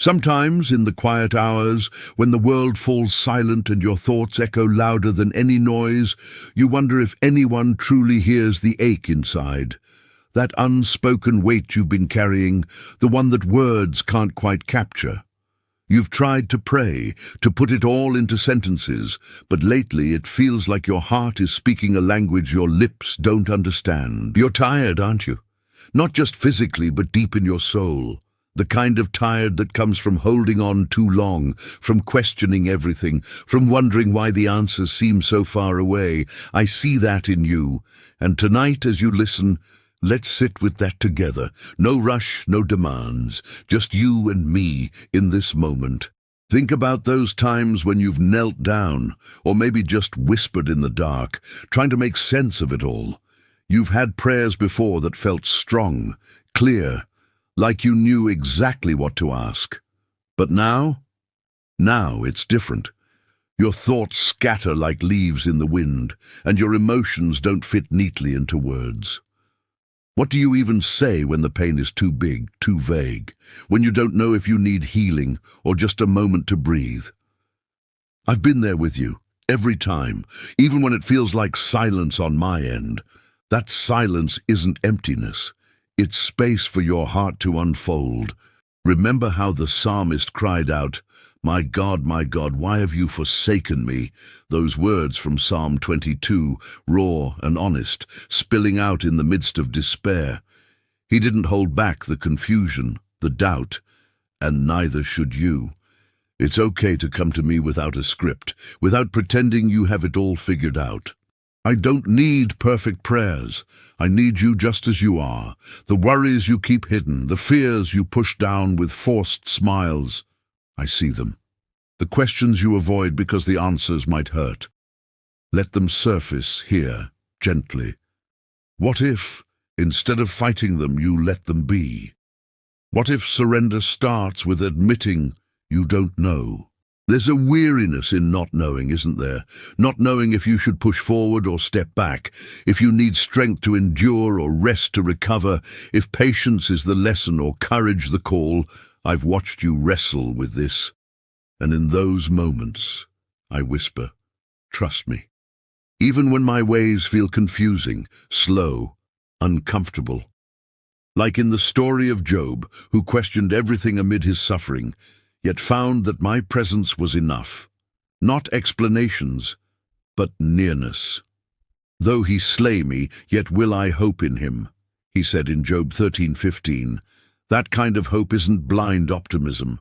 Sometimes, in the quiet hours, when the world falls silent and your thoughts echo louder than any noise, you wonder if anyone truly hears the ache inside. That unspoken weight you've been carrying, the one that words can't quite capture. You've tried to pray, to put it all into sentences, but lately it feels like your heart is speaking a language your lips don't understand. You're tired, aren't you? Not just physically, but deep in your soul. The kind of tired that comes from holding on too long, from questioning everything, from wondering why the answers seem so far away. I see that in you. And tonight, as you listen, let's sit with that together. No rush, no demands. Just you and me in this moment. Think about those times when you've knelt down, or maybe just whispered in the dark, trying to make sense of it all. You've had prayers before that felt strong, clear, like you knew exactly what to ask. But now it's different. Your thoughts scatter like leaves in the wind, and your emotions don't fit neatly into words. What do you even say when the pain is too big, too vague, when you don't know if you need healing or just a moment to breathe? I've been there with you, every time, even when it feels like silence on my end. That silence isn't emptiness. It's space for your heart to unfold. Remember how the psalmist cried out, my God, why have you forsaken me?" Those words from Psalm 22, raw and honest, spilling out in the midst of despair. He didn't hold back the confusion, the doubt, and neither should you. It's okay to come to me without a script, without pretending you have it all figured out. I don't need perfect prayers. I need you just as you are. The worries you keep hidden, the fears you push down with forced smiles. I see them. The questions you avoid because the answers might hurt. Let them surface here, gently. What if, instead of fighting them, you let them be? What if surrender starts with admitting you don't know? There's a weariness in not knowing, isn't there? Not knowing if you should push forward or step back, if you need strength to endure or rest to recover, if patience is the lesson or courage the call. I've watched you wrestle with this, and in those moments, I whisper, trust me. Even when my ways feel confusing, slow, uncomfortable. Like in the story of Job, who questioned everything amid his suffering, yet found that my presence was enough. Not explanations, but nearness. Though he slay me, yet will I hope in him, he said in Job 13:15. That kind of hope isn't blind optimism.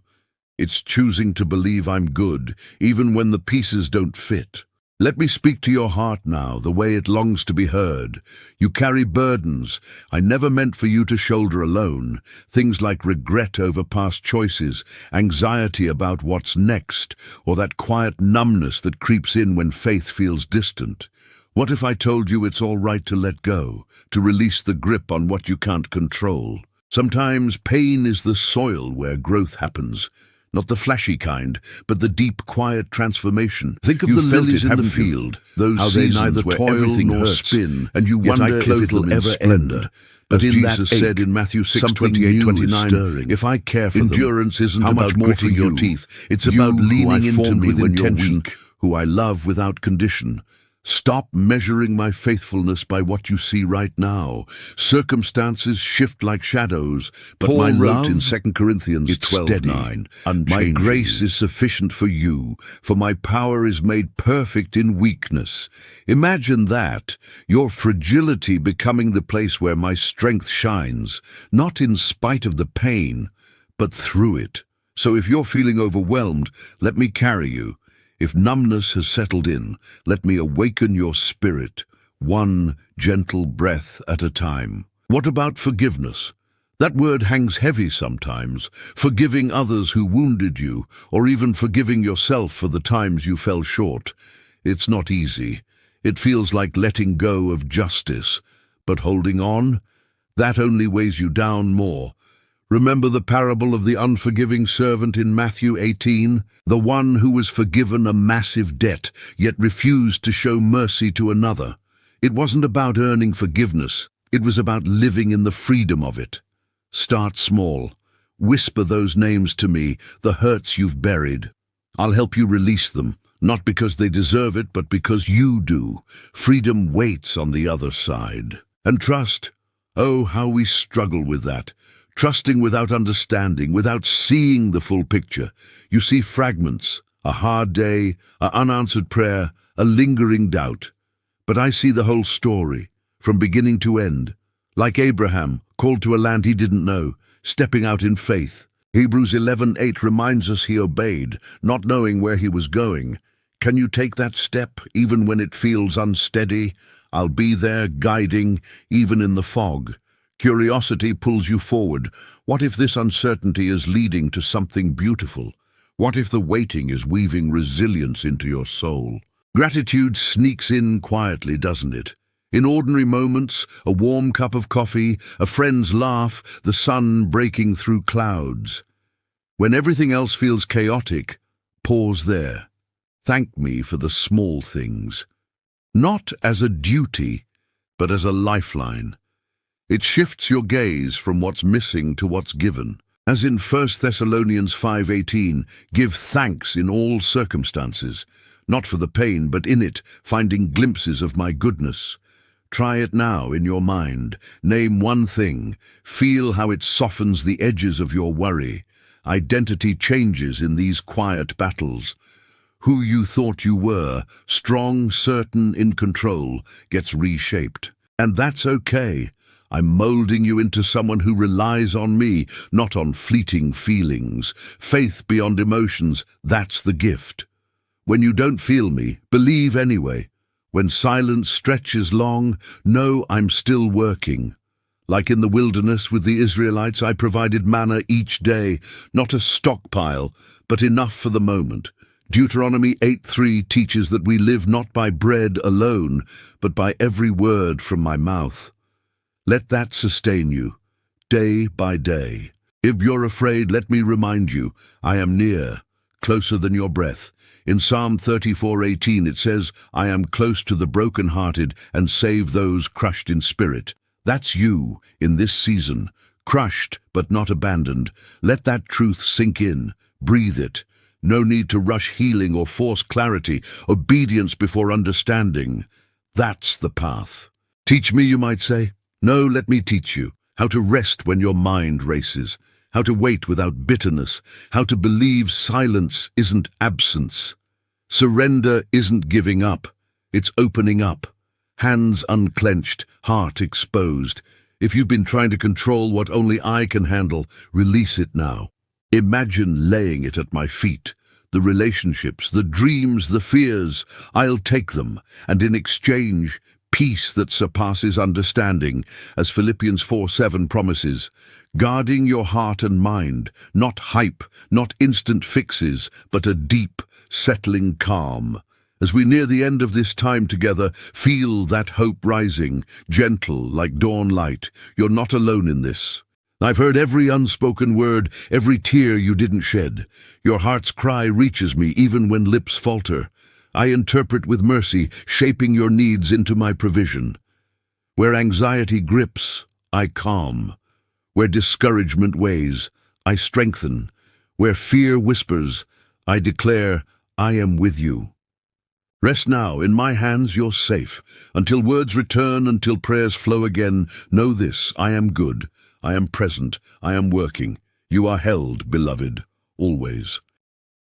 It's choosing to believe I'm good, even when the pieces don't fit. Let me speak to your heart now, the way it longs to be heard. You carry burdens I never meant for you to shoulder alone. Things like regret over past choices, anxiety about what's next, or that quiet numbness that creeps in when faith feels distant. What if I told you it's all right to let go, to release the grip on what you can't control? Sometimes pain is the soil where growth happens. Not the flashy kind, but the deep, quiet transformation. Think of the lilies in the field, those how they neither toil nor spin, and you wonder if it'll ever end. But in Jesus said in Matthew 6:28-29, if I care for endurance isn't about gritting your teeth, it's about leaning into me with intention, who I love without condition. Stop measuring my faithfulness by what you see right now. Circumstances shift like shadows, but Paul wrote in 2 Corinthians 12:9, my grace is sufficient for you, for my power is made perfect in weakness. Imagine that, your fragility becoming the place where my strength shines, not in spite of the pain, but through it. So if you're feeling overwhelmed, let me carry you. If numbness has settled in, let me awaken your spirit, one gentle breath at a time. What about forgiveness? That word hangs heavy sometimes, forgiving others who wounded you, or even forgiving yourself for the times you fell short. It's not easy. It feels like letting go of justice, but holding on, that only weighs you down more. Remember the parable of the unforgiving servant in Matthew 18? The one who was forgiven a massive debt, yet refused to show mercy to another. It wasn't about earning forgiveness. It was about living in the freedom of it. Start small. Whisper those names to me, the hurts you've buried. I'll help you release them, not because they deserve it, but because you do. Freedom waits on the other side. And trust. Oh, how we struggle with that. Trusting without understanding, without seeing the full picture. You see fragments, a hard day, an unanswered prayer, a lingering doubt. But I see the whole story, from beginning to end. Like Abraham, called to a land he didn't know, stepping out in faith. Hebrews 11:8 reminds us he obeyed, not knowing where he was going. Can you take that step, even when it feels unsteady? I'll be there, guiding, even in the fog. Curiosity pulls you forward. What if this uncertainty is leading to something beautiful? What if the waiting is weaving resilience into your soul? Gratitude sneaks in quietly, doesn't it? In ordinary moments, a warm cup of coffee, a friend's laugh, the sun breaking through clouds. When everything else feels chaotic, pause there. Thank me for the small things. Not as a duty, but as a lifeline. It shifts your gaze from what's missing to what's given. As in 1 Thessalonians 5:18, give thanks in all circumstances, not for the pain, but in it, finding glimpses of my goodness. Try it now in your mind. Name one thing. Feel how it softens the edges of your worry. Identity changes in these quiet battles. Who you thought you were, strong, certain, in control, gets reshaped. And that's okay. I'm molding you into someone who relies on me, not on fleeting feelings. Faith beyond emotions, that's the gift. When you don't feel me, believe anyway. When silence stretches long, know I'm still working. Like in the wilderness with the Israelites, I provided manna each day, not a stockpile, but enough for the moment. Deuteronomy 8:3 teaches that we live not by bread alone, but by every word from my mouth. Let that sustain you, day by day. If you're afraid, let me remind you, I am near, closer than your breath. In Psalm 34:18 it says, I am close to the brokenhearted and save those crushed in spirit. That's you in this season, crushed but not abandoned. Let that truth sink in, breathe it. No need to rush healing or force clarity, obedience before understanding. That's the path. Teach me, you might say. No, let me teach you how to rest when your mind races, how to wait without bitterness, how to believe silence isn't absence. Surrender isn't giving up, it's opening up. Hands unclenched, heart exposed. If you've been trying to control what only I can handle, release it now. Imagine laying it at my feet. The relationships, the dreams, the fears, I'll take them, and in exchange, peace that surpasses understanding, as Philippians 4:7 promises. Guarding your heart and mind, not hype, not instant fixes, but a deep, settling calm. As we near the end of this time together, feel that hope rising, gentle like dawn light. You're not alone in this. I've heard every unspoken word, every tear you didn't shed. Your heart's cry reaches me even when lips falter. I interpret with mercy, shaping your needs into my provision. Where anxiety grips, I calm. Where discouragement weighs, I strengthen. Where fear whispers, I declare, I am with you. Rest now, in my hands you're safe. Until words return, until prayers flow again, know this, I am good, I am present, I am working. You are held, beloved, always.